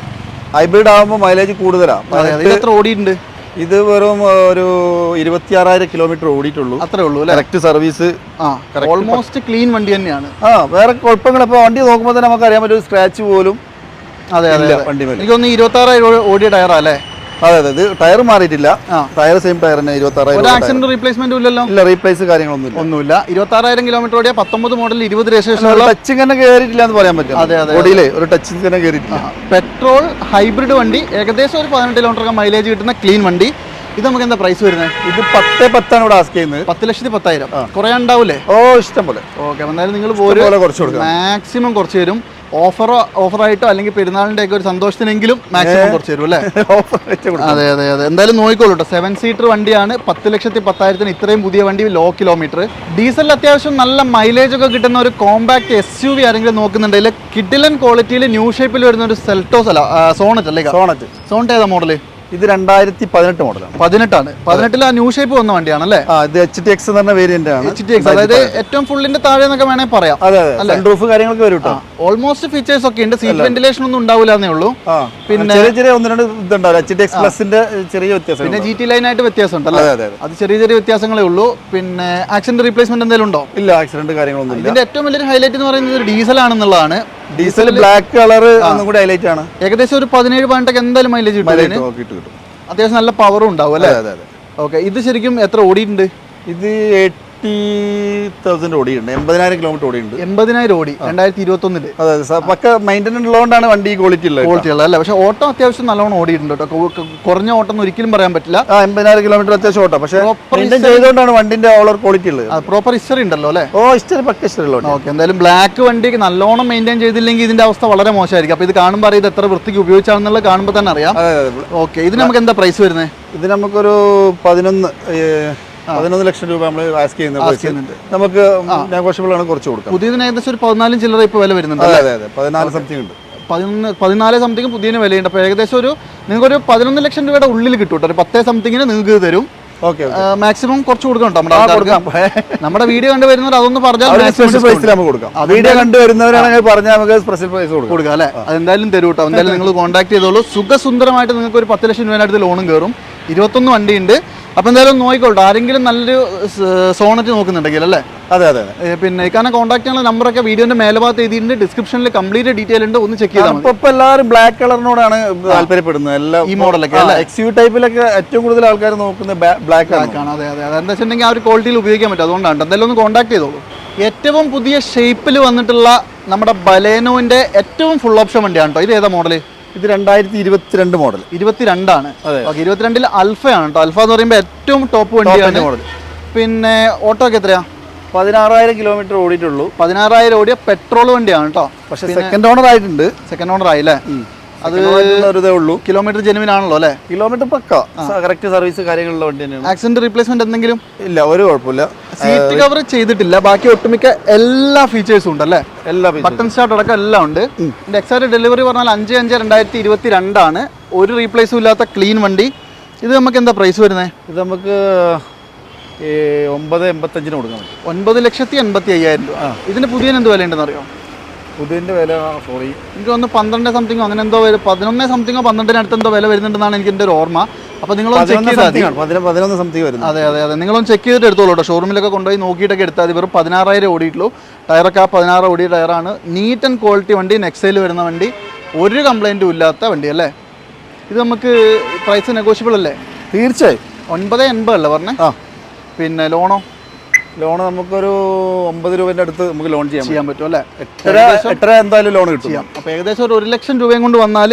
ഹൈബ്രിഡ് ആകുമ്പോൾ മൈലേജ് കൂടുതലാണ്. എത്ര ഓടിയിട്ടുണ്ട്? ഇത് വെറും ഒരു 26,000 കിലോമീറ്റർ ഓടിയിട്ടുള്ളൂ. അത്രേ ഉള്ളൂ അല്ലേ? Correct service. ഓൾമോസ്റ്റ് ക്ലീൻ വണ്ടി തന്നെയാണ്. വേറെ കുഴപ്പങ്ങൾ ഇപ്പോൾ വണ്ടി നോക്കുമ്പോൾ തന്നെ നമുക്ക് അറിയാൻ പറ്റും, സ്ക്രാച്ച് പോലും. അതെ അതെ. വണ്ടി എനിക്കൊന്ന് 26,000 ഓടിയ ടയറാ അല്ലേ? അതെ അതെ. ഇത് ടയർ മാറിയിട്ടില്ല. ടയർ സെയിം ടയർ തന്നെ. 26,000. ആക്സിഡന്റ് റീപ്ലേസ്മെന്റ് ഇല്ലല്ലോ? ഇല്ല, റീപ്ലേസ് കാര്യങ്ങളൊന്നുമില്ല. 26,000 കിലോമീറ്റർ ഓടിയ 19 മോഡൽ 20 രജിസ്ട്രേഷൻ. ടച്ചിങ് തന്നെ കയറിയിട്ടില്ല എന്ന് പറയാൻ പറ്റും. അതെ അതെ. ബോഡിയിലെ ഒരു ടച്ചിങ് തന്നെ കയറിയിട്ടില്ല. പെട്രോൾ ഹൈബ്രിഡ് വണ്ടി, ഏകദേശം ഒരു 18 കിലോമീറ്റർ മൈലേജ് കിട്ടുന്ന ക്ലീൻ വണ്ടി. ഇത് നമുക്ക് എന്താ പ്രൈസ് വരുന്നത്? ഇത് 10,10 ഇവിടെ ആസ്ക് ചെയ്യുന്നത്. 10,10,000 കുറേ ഉണ്ടാവൂലേ? ഓ ഇഷ്ടം പോലെ. ഓക്കെ, എന്തായാലും നിങ്ങൾ കുറച്ച് കൊടുക്കാം, മാക്സിമം കുറച്ച് തരും. ഓഫറായിട്ടോ അല്ലെങ്കിൽ പെരുന്നാളിന്റെ ഒക്കെ ഒരു സന്തോഷത്തിനെങ്കിലും മാക്സിമം കുറച്ച് തരും അല്ലേ? അതെ അതെ അതെ, എന്തായാലും നോക്കിക്കോളൂ കേട്ടോ. 7 സീറ്റർ വണ്ടിയാണ്. 10,10,000 ഇത്രയും പുതിയ വണ്ടി, ലോ കിലോമീറ്റർ. ഡീസലിൽ അത്യാവശ്യം നല്ല മൈലേജ് ഒക്കെ കിട്ടുന്ന ഒരു കോമ്പാക്ട് SUV ആരെങ്കിലും നോക്കുന്നുണ്ടെങ്കിൽ കിഡിലൻ ക്വാളിറ്റിയിൽ ന്യൂ ഷേപ്പിൽ വരുന്ന ഒരു സെൽറ്റോസ് അല്ല സോണറ്റ് അല്ലേ? സോണറ്റ് ഏതാ മോഡല്? ഇത് 2018 മോഡലാണ്. 18 18 ആ ന്യൂ ഷേപ്പ് വന്ന വണ്ടിയാണ് അല്ലേ? ഇത് HTX എന്ന് പറഞ്ഞ വേരിയന്റ് ആണ്. HTX അതായത് ഏറ്റവും ഫുള്ളിന്റെ താഴെ എന്നൊക്കെ വേണേ പറയാം. സൺറൂഫ് കാര്യങ്ങളൊക്കെ വരും കേട്ടോ. ഓൾമോസ്റ്റ് ഫീച്ചേഴ്സ് ഒക്കെ ഉണ്ട്. സീറ്റ് വെന്റിലേഷൻ ഒന്നും ഉണ്ടാവില്ലെന്നേ ഉള്ളൂ. പിന്നെ ചെറിയ 1-2 ഇതുണ്ടാവും. HTX പ്ലസിന്റെ ചെറിയ വ്യത്യാസം. പിന്നെ GT ലൈനായിട്ട് വ്യത്യാസം ഉണ്ടല്ലോ, അത് ചെറിയ ചെറിയ വ്യത്യാസങ്ങളേ ഉള്ളൂ. പിന്നെ ആക്സിഡന്റ് റീപ്ലേസ്മെന്റ് എന്തെങ്കിലും ഉണ്ടോ? ഇല്ല, ആക്സിഡന്റ് കാര്യങ്ങളൊന്നും ഇല്ല. ഇതിന്റെ ഏറ്റവും വലിയൊരു ഹൈലൈറ്റ് എന്ന് പറയുന്നത് ഡീസൽ ആണെന്നുള്ളതാണ്. ഡീസൽ ബ്ലാക്ക് കളർ ഒന്നും കൂടി ഹൈലൈറ്റ് ആണ്. ഏകദേശം ഒരു 17-18 എന്തായാലും മൈലേജ് കിട്ടും. അത്യാവശ്യം നല്ല പവറും ഉണ്ടാവും അല്ലേ? ഓക്കെ, ഇത് ശരിക്കും എത്ര ഓടിയിട്ടുണ്ട്? ഇത് 80,000 ഓടിയുണ്ട്. 80,000 കിലോമീറ്റർ ഓടിയുണ്ട്. 80,000 ഓടി 2021. അതെ, പക്ക മെയിൻറ്റനൻസ് ഉള്ളതുകൊണ്ടാണ് വണ്ടി ക്വാളിറ്റി ഉള്ളത് അല്ലേ? പക്ഷേ ഓട്ടം അത്യാവശ്യം നല്ലോണം ഓടിയിട്ടുണ്ട് കേട്ടോ. കുറഞ്ഞ ഓട്ടം ഒന്നും ഒരിക്കലും പറയാൻ പറ്റില്ല. 80,000 കിലോമീറ്റർ അത്യാവശ്യം ഓട്ടം, പക്ഷേ മെയിൻറ്റെയിൻ ചെയ്തുകൊണ്ടാണ് വണ്ടിന്റെ ഓവർ ക്വാളിറ്റി ഉള്ളത്. പ്രോപ്പർ ഹിസ്റ്ററി ഉണ്ടല്ലോ അല്ലേ? ഹിസ്റ്ററി പക്ക ഹിസ്റ്ററി ഉള്ളത്. ഓക്കെ, എന്തായാലും ബ്ലാക്ക് വണ്ടിക്ക് നല്ലോണം മെയിൻറ്റെയിൻ ചെയ്തില്ലെങ്കിൽ ഇതിന്റെ അവസ്ഥ വളരെ മോശമായിരിക്കും. അപ്പോൾ ഇത് കാണുമ്പോൾ അറിയാം ഇത് എത്ര വൃത്തിക്ക് ഉപയോഗിച്ചാണെന്നുള്ളത് കാണുമ്പോൾ തന്നെ അറിയാം. ഓക്കെ, ഇത് നമുക്ക് എന്താ പ്രൈസ് വരുന്നത്? ഇത് നമുക്കൊരു 11 ലക്ഷം രൂപ നമ്മൾ ആസ്ക് ചെയ്യുന്നുണ്ട്. നമുക്ക് നെഗോഷ്യബിൾ ആണ്, കുറച്ച് കൊടുക്കാം. പുതിയതിന് ഏകദേശം ഒരു 14 ചില്ലറ ഇപ്പോൾ വില വരുന്നുണ്ട്. അതെ, 14 സംതിങ് ഉണ്ട്. 14 സംതിങ് പുതിയതിന് വിലയുണ്ട്. അപ്പോൾ ഏകദേശം നിങ്ങൾക്കൊരു 11 ലക്ഷം രൂപയുടെ ഉള്ളിൽ കിട്ടും കേട്ടോ. ഒരു 10 സംതിങ്ങിന് നിങ്ങൾക്ക് തരും. മാക്സിമം കുറച്ച് കൊടുക്കണം. നമ്മുടെ വീഡിയോ കണ്ടുവരുന്നവർ അതൊന്ന് പറഞ്ഞാൽ വീഡിയോ കണ്ടുവരുന്നവരാണെങ്കിൽ പറഞ്ഞാൽ നമുക്ക് സ്പെഷ്യൽ പ്രൈസ് കൊടുക്കാം അല്ലേ? അതെന്തായാലും തരും കേട്ടോ. എന്തായാലും നിങ്ങൾ കോൺടാക്ട് ചെയ്തോളൂ. സുഖസുന്ദരമായിട്ട് നിങ്ങൾക്ക് ഒരു 10 ലക്ഷം രൂപയുടെ അടുത്ത് ലോണും കയറും. 21 വണ്ടിയുണ്ട്. അപ്പോൾ എന്തായാലും നോക്കിക്കോട്ടെ. ആരെങ്കിലും നല്ലൊരു സോണറ്റ് നോക്കുന്നുണ്ടെങ്കിൽ അല്ലേ? അതെ അതെ. പിന്നെ ഇക്കാനെ കോൺടാക്ട് ചെയ്യാനുള്ള നമ്പറൊക്കെ വീഡിയോന്റെ മേൽഭാഗത്ത് എഴുതിയിട്ടുണ്ട്. ഡിസ്ക്രിപ്ഷനിൽ കംപ്ലീറ്റ് ഡീറ്റെയിൽ ഉണ്ട്, ഒന്ന് ചെക്ക് ചെയ്താൽ. ഇപ്പോൾ എല്ലാവരും ബ്ലാക്ക് കളറിനോടാണ് താല്പര്യപ്പെടുന്നത്. എല്ലാം ഈ മോഡലൊക്കെ XUV ടൈപ്പിലൊക്കെ ഏറ്റവും കൂടുതൽ ആൾക്കാർ നോക്കുന്നത് ബ്ലാക്ക് ആണ്. അതെ അതെ, അതെന്താ വെച്ചിട്ടുണ്ടെങ്കിൽ ആ ഒരു ക്വാളിറ്റിയിൽ ഉപയോഗിക്കാൻ പറ്റും. അതുകൊണ്ടാണ്. എന്തായാലും ഒന്ന് കോൺടാക്ട് ചെയ്തോളൂ. ഏറ്റവും പുതിയ ഷേപ്പിൽ വന്നിട്ടുള്ള നമ്മുടെ ബലേനോന്റെ ഏറ്റവും ഫുൾ ഓപ്ഷൻ വണ്ടിയാണ് കേട്ടോ. ഇത് ഏതാ മോഡല്? ഇത് 2022 മോഡൽ. 22 ആണ്. 22 അൽഫയാണ് കേട്ടോ. അൽഫ എന്ന് പറയുമ്പോൾ ഏറ്റവും ടോപ്പ് വണ്ടിയാണ്. പിന്നെ ഓട്ടോ ഒക്കെ എത്രയാ? 16,000 കിലോമീറ്റർ ഓടിയിട്ടുള്ളൂ. 16,000 ഓടിയ പെട്രോൾ വണ്ടിയാണ് കേട്ടോ. പക്ഷേ സെക്കൻഡ് ഓണർ ആയിട്ടുണ്ട്. സെക്കൻഡ് ഓണർ ആയില്ലേ? അത് ഉള്ളൂ. കിലോമീറ്റർ ജെനുവിൻ ആണല്ലോ അല്ലേ? കിലോമീറ്റർ പക്ക കറക്റ്റ് സർവീസ് കാര്യങ്ങളുള്ള വണ്ടി തന്നെയാണ്. ആക്സിഡന്റ് റീപ്ലേസ്മെന്റ് എന്തെങ്കിലും ഇല്ല, ഒരു കുഴപ്പമില്ല. സീറ്റ് കവർ ചെയ്തിട്ടില്ല. ബാക്കി ഒട്ടുമിക്ക എല്ലാ ഫീച്ചേഴ്സും ഉണ്ടല്ലേ? എല്ലാ ബട്ടൺ സ്റ്റാർട്ട് അടക്കം എല്ലാം ഉണ്ട്. ഇതിന്റെ എക്സാക്ട് ഡെലിവറി പറഞ്ഞാൽ 5/5/2022 ആണ്. ഒരു റീപ്ലേസും ഇല്ലാത്ത ക്ലീൻ വണ്ടി. ഇത് നമുക്ക് എന്താ പ്രൈസ് വരുന്നത്? ഇത് നമുക്ക് 9,85 കൊടുക്കാൻ പറ്റും. 9,85,000 രൂപ. ഇതിന് പുതിയ എന്ത് വില ഉണ്ടെന്ന് അറിയോ? പുതിയതിന്റെ വില സോറി എനിക്ക് ഒന്ന് 12 സംതിങ്ങോ അങ്ങനെ എന്തോ 11 സംതിങ്ങോ 12 അടുത്ത് എന്തോ വില വരുന്നുണ്ടെന്നാണ് എനിക്ക് എൻ്റെ ഒരു ഓർമ്മ. അപ്പോൾ നിങ്ങളൊന്ന് ചെക്ക് ചെയ്താൽ 11 സംതിങ് വരുന്നത്. അതെ അതെ അതെ, നിങ്ങളൊന്ന് ചെക്ക് ചെയ്തിട്ട് എടുത്തോളൂ കേട്ടോ. ഷോറൂമിലൊക്കെ കൊണ്ടുപോയി നോക്കിയിട്ടൊക്കെ എടുത്താൽ മതി. വെറും 16,000 ഓടിയിട്ടുള്ളൂ. ടയറൊക്കെ ആ 16 ഓടിയ ടയറാണ്. നീറ്റ് ആൻഡ് ക്വാളിറ്റി വണ്ടി, നെക്സയിൽ വരുന്ന വണ്ടി, ഒരു കംപ്ലൈൻറ്റും ഇല്ലാത്ത വണ്ടി അല്ലേ? ഇത് നമുക്ക് പ്രൈസ് നെഗോഷ്യബിൾ അല്ലേ? തീർച്ചയായും. 9,80 അല്ലേ പറഞ്ഞേ? പിന്നെ ലോണോ? ലോൺ നമുക്കൊരു 9 രൂപേൻ്റെ അടുത്ത് നമുക്ക് ലോൺ ചെയ്യാൻ പറ്റും അല്ലേ? 8 എന്തായാലും ലോൺ കിട്ടും. അപ്പോൾ ഏകദേശം ഒരു 1 ലക്ഷം രൂപയും കൊണ്ട് വന്നാൽ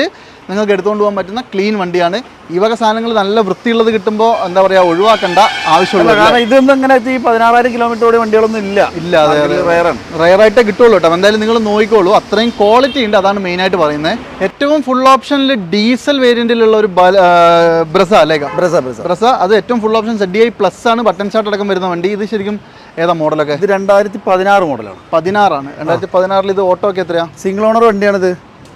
നിങ്ങൾക്ക് എടുത്തുകൊണ്ട് പോകാൻ പറ്റുന്ന ക്ലീൻ വണ്ടിയാണ്. ഈ വക സാധനങ്ങൾ നല്ല വൃത്തിയുള്ളത് കിട്ടുമ്പോൾ എന്താ പറയുക, ഒഴിവാക്കേണ്ട ആവശ്യമുള്ള. കാരണം ഇതൊന്നും അങ്ങനെ ഈ 16,000 കിലോമീറ്റർ ഓടിയ വണ്ടികളൊന്നും ഇല്ല. അതെ അതെ, റയറായിട്ടേ കിട്ടുള്ളൂ കേട്ടോ. എന്തായാലും നിങ്ങൾ നോക്കിക്കോളൂ. അത്രയും ക്വാളിറ്റി ഉണ്ട്, അതാണ് മെയിനായിട്ട് പറയുന്നത്. ഏറ്റവും ഫുൾ ഓപ്ഷനിൽ ഡീസൽ വേരിയന്റിലുള്ള ഒരു ബ്രസ അല്ലേ? ബ്രസ അത് ഏറ്റവും ഫുൾ ഓപ്ഷൻ ZDI+ ആണ്. ബട്ടൺ സ്റ്റാർട്ട് അടക്കം വരുന്ന വണ്ടി. ഇത് ശരിക്കും ഏതാ മോഡലൊക്കെ? ഇത് 2016 മോഡലാണ്. 16 ആണ്. 2016 ഇത് ഓട്ടോ ഒക്കെ എത്രയാ? സിംഗിൾ ഓണർ വണ്ടിയാണിത്.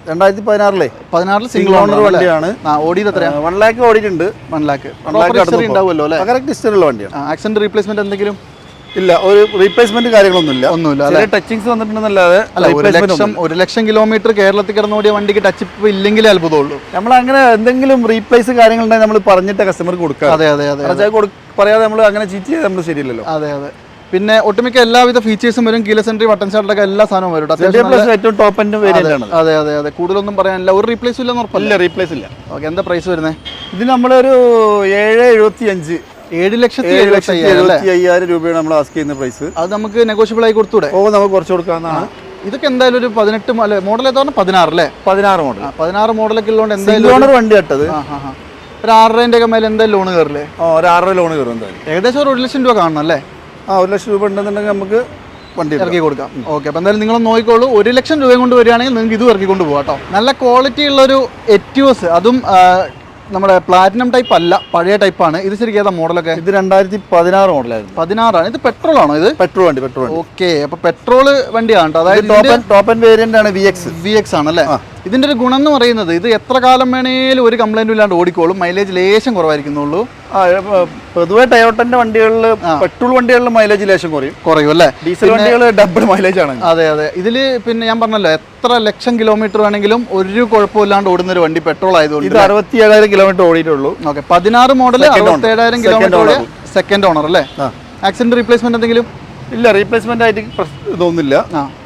2016 സിംഗിൾ ഓണർ വണ്ടിയാണ്. ഓടിയത് എത്രയാ? 1 ലാക്ക് ഓടിയിട്ടുണ്ട്. 1 ലാക്ക് ഉണ്ടാവുമല്ലോ അല്ലേ? കറക്റ്റ് ഹിസ്റ്ററി ഉള്ള വണ്ടിയാണ്. ആക്സിഡന്റ് റീപ്ലേസ്മെന്റ് എന്തെങ്കിലും ഇല്ല, ഒരു റീപ്ലേസ്മെന്റ് കാര്യങ്ങളൊന്നുമില്ല. ഒന്നുമില്ല. ടച്ചിങ്സ് വന്നിട്ടുണ്ടെന്നല്ലാതെ 1 ലക്ഷം കിലോമീറ്റർ കേരളത്തിൽ കിടന്നോടിയ വണ്ടിക്ക് ടച്ച് ഇല്ലെങ്കിലേ അത്ഭുതമുള്ളൂ. നമ്മൾ അങ്ങനെ എന്തെങ്കിലും റീപ്ലേസ് കാര്യങ്ങളുണ്ടെങ്കിൽ നമ്മൾ പറഞ്ഞിട്ട് കസ്റ്റമർക്ക് കൊടുക്കുക. അതെ അതെ അതെ, പറയാതെ നമ്മൾ അങ്ങനെ ചീറ്റ് ചെയ്ത് നമ്മൾ ശരിയല്ലല്ലോ. അതെ അതെ. പിന്നെ ഒട്ടുമിക്ക എല്ലാവിധ ഫീച്ചേഴ്സും വരും. കീലസ് എൻട്രി, ബട്ടൺ സ്റ്റാർട്ടൊക്കെ എല്ലാ സാധനവും വരും. ഏറ്റവും ടോപ്പ് എൻഡ് വേരിയന്റ് ആണ്. അതെ അതെ അതെ, കൂടുതലൊന്നും പറയാനില്ല. ഒരു റീപ്ലേസ് ഇല്ലെന്ന് ഉറപ്പല്ല? റീപ്ലേസ് ഇല്ല. ഓക്കെ, എന്താ പ്രൈസ് വരുന്നത്? ഇത് നമ്മളൊരു 7,75 7,75,000 രൂപയാണ് നമ്മൾ ആസ്ക് ചെയ്യുന്ന പ്രൈസ്. അത് നമുക്ക് നെഗോഷ്യബിൾ ആയി കൊടുത്തൂടെ? നമുക്ക് കുറച്ച് കൊടുക്കാവുന്നതാണ്. ഇതൊക്കെ എന്തായാലും ഒരു 18 മോഡൽ ഏതാണ്? 16 അല്ലേ? 16 മോഡൽ. 16 മോഡലൊക്കെ ഉള്ളതുകൊണ്ട് എന്തായാലും ഓണർ വണ്ടി കേട്ടത്. ഒരു 6,500 ഒക്കെ മേലെ എന്തായാലും ലോൺ കയറില്ലേ? ഒരു 6 ലോൺ കയറും എന്തായാലും. ഏകദേശം ഒരു 1 ലക്ഷം രൂപ കാണണം അല്ലേ? 1 ലക്ഷം രൂപ ഉണ്ടെന്നുണ്ടെങ്കിൽ നമുക്ക് വണ്ടി ഇറക്കി കൊടുക്കാം. ഓക്കെ, അപ്പോൾ എന്തായാലും നിങ്ങൾ നോക്കിക്കോളൂ. 1 ലക്ഷം രൂപ കൊണ്ട് വരികയാണെങ്കിൽ നിങ്ങൾക്ക് ഇത് ഇറക്കി കൊണ്ട് പോകാം കേട്ടോ. നല്ല ക്വാളിറ്റി ഉള്ളൊരു എറ്റിയോസ്, അതും നമ്മുടെ പ്ലാറ്റിനം ടൈപ്പ് അല്ല, പഴയ ടൈപ്പാണ്. ഇത് ശരിക്കും ഏതാ മോഡലൊക്കെ? ഇത് 2016 മോഡലായിരുന്നു. 16 ഇത് പെട്രോൾ ആണോ? ഇത് പെട്രോൾ വണ്ടി. ഓക്കെ, അപ്പോൾ പെട്രോൾ വണ്ടിയാണ് കേട്ടോ. അതായത് ടോപ്പ് ആൻഡ് വേരിയന്റ് ആണ് VX ആണല്ലേ? ഇതിന്റെ ഒരു ഗുണം എന്ന് പറയുന്നത് ഇത് എത്ര കാലം വേണേലും ഒരു കംപ്ലൈന്റും ഇല്ലാണ്ട് ഓടിക്കോളും. മൈലേജ് ലേശം കുറവായിരിക്കുന്നുള്ളൂ. പൊതുവെ ടയോട്ടന്റെ വണ്ടികളിൽ പെട്രോൾ വണ്ടികളിൽ മൈലേജ് ലേശം കുറയും അല്ലേ? ഡീസൽ വണ്ടികൾ ഡബിൾ മൈലേജ് ആണ്. അതെ. ഇതില് പിന്നെ ഞാൻ പറഞ്ഞല്ലോ, എത്ര ലക്ഷം കിലോമീറ്റർ വേണമെങ്കിലും ഒരു കുഴപ്പമില്ലാണ്ട് ഓടുന്ന ഒരു വണ്ടി പെട്രോൾ ആയതുകൊണ്ട്. ഇത് 67,000 കിലോമീറ്റർ ഓടിയിട്ടുള്ളൂ. Okay, 16 model 67,000 kilometre, second owner അല്ലേ? ആക്സിഡന്റ് റീപ്ലേസ്മെന്റ് എന്തെങ്കിലും ഇല്ല? റീപ്ലേസ്മെന്റ് ആയിട്ട് ഇതൊന്നുമില്ല.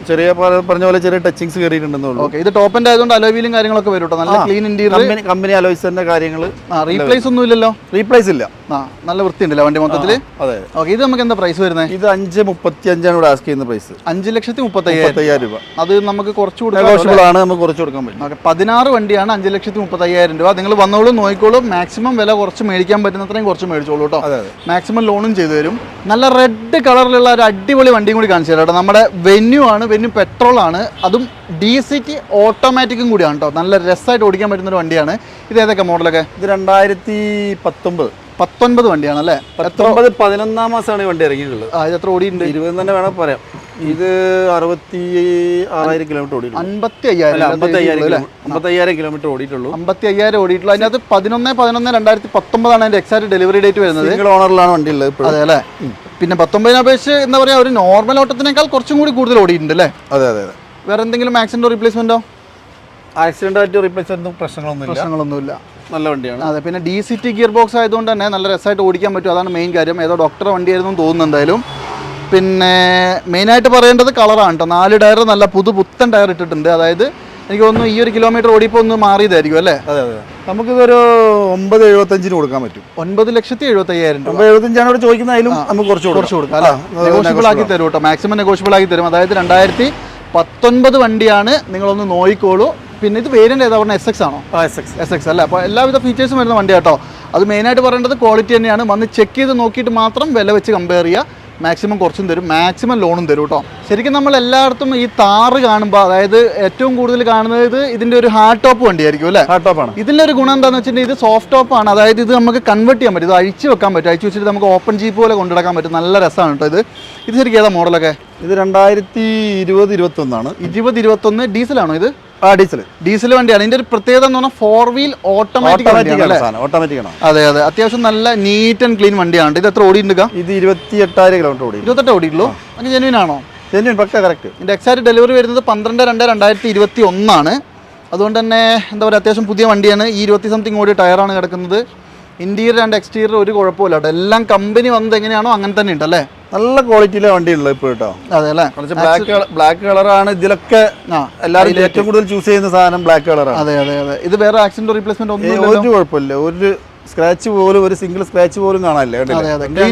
ചെറിയ പറഞ്ഞ പോലെ ചെറിയ ടച്ചിങ്സ് കയറിയിട്ടുണ്ടെന്നുള്ളൂ. ഓക്കെ, ഇത് ടോപ്പ് എൻഡ് ആയതുകൊണ്ട് അലോയിലും കാര്യങ്ങളൊക്കെ വരും കേട്ടോ. നല്ല ക്ലീൻ ഇന്റീരിയർ, കമ്പനി അലോയ്സിന്റെ കാര്യങ്ങൾ. റീപ്ലേസ് ഒന്നും ഇല്ലല്ലോ? റീപ്ലേസ് ഇല്ല. നല്ല വൃത്തിയുണ്ടല്ലോ വണ്ടി മൊത്തത്തില്. അതെ. ഓക്കെ, ഇത് നമുക്ക് എന്താ പ്രൈസ് വരുന്നത്? ഇത് 5,35,000 ഇവിടെ ആസ്ക് ചെയ്യുന്ന പ്രൈസ്. 5,35,000 രൂപ. അത് നമുക്ക് കുറച്ച് നെഗോഷ്യബിൾ ആണ്, നമുക്ക് കുറച്ച് കൊടുക്കാൻ പറ്റും. ഓക്കെ, 16 വണ്ടിയാണ് 5,35,000 രൂപ. നിങ്ങൾ വന്നോളൂ, നോക്കിക്കോളൂ. മാക്സിമം വില കുറച്ച് മേടിക്കാൻ പറ്റുന്നത്രയും കുറച്ച് മേടിച്ചോളൂ കേട്ടോ. മാക്സിമം ലോണും ചെയ്തു തരും. നല്ല റെഡ് കളറിലുള്ള ഒരു അടിപൊളി വണ്ടിയും കൂടി കാണിച്ചു തരാം കേട്ടോ. നമ്മുടെ വെന്യൂ ആണ്. വെന്യൂ പെട്രോൾ ആണ്, അതും DCT ഓട്ടോമാറ്റിക്കും കൂടിയാണ് കേട്ടോ. നല്ല രസമായിട്ട് ഓടിക്കാൻ പറ്റുന്ന ഒരു വണ്ടിയാണ്. ഇത് ഏതൊക്കെ മോഡലൊക്കെ? ഇത് 2019 വണ്ടിയാണ് അല്ലേ? 11 മാസമാണ് ഈ വണ്ടി ഇറങ്ങിയിട്ടുള്ളത്. ഇത് എത്ര ഓടിയിട്ടുണ്ട്? 20 തന്നെ വേണം പറയാം. ഇത് 66,000 കിലോമീറ്റർ ഓടി. 55,000 കിലോമീറ്റർ ഓടിയിട്ടുള്ളൂ. 55,000 ഓടിയിട്ടുള്ളൂ. അതിനകത്ത് 11/11/2019 അതിന്റെ എക്സാക്ട് ഡെലിവറി ഡേറ്റ് വരുന്നത്. സിംഗിൾ ഓണറിലാണ് വണ്ടി ഉള്ളത്. അതെ അല്ലേ? പിന്നെ 19 അപേക്ഷിച്ച് എന്താ പറയാ, ഒരു നോർമൽ ഓട്ടത്തിനേക്കാൾ കുറച്ചും കൂടി കൂടുതൽ ഓടിയിട്ടുണ്ട് അല്ലേ? അതെ. വേറെ എന്തെങ്കിലും ആക്സിഡന്റോ റീപ്ലേസ്മെന്റോ? ആക്സിഡന്റ് ആയിട്ട് റീപ്ലേസ്മെന്റ് പ്രശ്നങ്ങളൊന്നുമില്ല. നല്ല വണ്ടിയാണ്. അതെ, പിന്നെ DCT ഗിയർ ബോക്സ് ആയതുകൊണ്ട് തന്നെ നല്ല രസമായിട്ട് ഓടിക്കാൻ പറ്റും. അതാണ് മെയിൻ കാര്യം. ഏതോ ഡോക്ടറെ വണ്ടിയായിരുന്നു തോന്നുന്നു എന്തായാലും. പിന്നെ മെയിനായിട്ട് പറയേണ്ടത് കളറാണ് കേട്ടോ. 4 ടയർ നല്ല പുത്തൻ ടയർ ഇട്ടിട്ടുണ്ട്. അതായത് എനിക്ക് തോന്നുന്നു ഈ 1 കിലോമീറ്റർ ഓടിയപ്പോൾ ഒന്ന് മാറിയതായിരിക്കും അല്ലേ? അതെ. നമുക്കിതൊരു 9,75,000 കൊടുക്കാൻ പറ്റും. 9,75,000 രൂപ. 9,75,000 ഇവിടെ ചോദിക്കുന്നതിലും നമുക്ക് കുറച്ച് കൊടുക്കാം അല്ലേ? നെഗോഷ്യബിൾ ആക്കി തരും കേട്ടോ. മാക്സിമം നെഗോഷ്യബിൾ ആക്കി തരും. അതായത് 2019 വണ്ടിയാണ്. നിങ്ങളൊന്ന് നോക്കിക്കോളൂ. പിന്നെ ഇത് വേരിയന്റ് ഏതാ പറഞ്ഞാൽ? SX ആണോ? SX അല്ലേ? അപ്പോൾ എല്ലാവിധ ഫീച്ചേഴ്സും വരുന്ന വണ്ടി കേട്ടോ. അത് മെയിനായിട്ട് പറയേണ്ടത് ക്വാളിറ്റി തന്നെയാണ്. വന്ന് ചെക്ക് ചെയ്ത് നോക്കിയിട്ട് മാത്രം വില വെച്ച് കമ്പയർ ചെയ്യുക. മാക്സിമം കുറച്ചും തരും, മാക്സിമം ലോണും തരും കേട്ടോ. ശരിക്കും നമ്മൾ എല്ലായിടത്തും ഈ താറ് കാണുമ്പോൾ, അതായത് ഏറ്റവും കൂടുതൽ കാണുന്നത് ഇതിന്റെ ഒരു ഹാർഡ് ടോപ്പ് വണ്ടിയായിരിക്കും അല്ലേ? ഹാർഡ് ടോപ്പാണ്. ഇതിൻ്റെ ഒരു ഗുണം എന്താണെന്ന് വെച്ചിട്ടുണ്ടെങ്കിൽ ഇത് സോഫ്റ്റ് ടോപ്പാണ്. അതായത് ഇത് നമുക്ക് കൺവേർട്ട് ചെയ്യാൻ പറ്റും. ഇത് അഴിച്ച് വെക്കാൻ പറ്റും. അഴിച്ച് വെച്ചിട്ട് നമുക്ക് ഓപ്പൺ ജീപ്പ് പോലെ കൊണ്ടുനടക്കാൻ പറ്റും. നല്ല രസമാണ് കേട്ടോ. ഇത് ശരിക്കും ഏതാ മോഡലൊക്കെ? ഇത് 2020-21 2021 ഡീസലാണോ ഇത്? ഡീസൽ വണ്ടിയാണ്. ഇതിന്റെ ഒരു പ്രത്യേകത എന്ന് പറഞ്ഞാൽ 4 വീൽ ഓട്ടോമാറ്റിക് ആണ്. അതെ. അത്യാവശ്യം നല്ല നീറ്റ് ആൻഡ് ക്ലീൻ വണ്ടിയാണ്. ഇത് എത്ര ഓടിയിട്ടുണ്ട്? ഇത് 28,000 കിലോമീറ്റർ ഓടി. 28 ഓടിയിട്ടുള്ളൂ. അത് ജെന്യൂൻ ആണോ? പക്ക കറക്റ്റ്. ഇതിന്റെ എക്സാക്ട് ഡെലിവറി വരുന്നത് 12/2/2021 ആണ്. അതുകൊണ്ട് തന്നെ എന്താ പറയുക, അത്യാവശ്യം പുതിയ വണ്ടിയാണ്. ഈ 20 സംതിങ് ഓടിയ ടയറാണ് കിടക്കുന്നത്. ഇന്റീരിയർ ആൻഡ് എക്സ്റ്റീരിയർ ഒരു കുഴപ്പമില്ല കേട്ടോ. എല്ലാം കമ്പനി വന്നത് എങ്ങനെയാണോ അങ്ങനെ തന്നെ ഉണ്ട് അല്ലേ? നല്ല ക്വാളിറ്റിയിലെ വണ്ടിയുള്ളത് ഇപ്പോൾ കേട്ടോ. അതെ അല്ലേ? ബ്ലാക്ക് കളറാണ് ഇതിലൊക്കെ എല്ലാവരും ഏറ്റവും കൂടുതൽ ചൂസ് ചെയ്യുന്ന സാധനം ബ്ലാക്ക് കളറാണ്. അതെ. ഇത് വേറെ ആക്സിഡന്റ് റീപ്ലേസ്മെന്റ് ഒന്നും ഒരു കുഴപ്പമില്ല. ഒരു സ്ക്രാച്ച് പോലും, ഒരു സിംഗിൾ സ്ക്രാച്ച് പോലും കാണാനില്ല.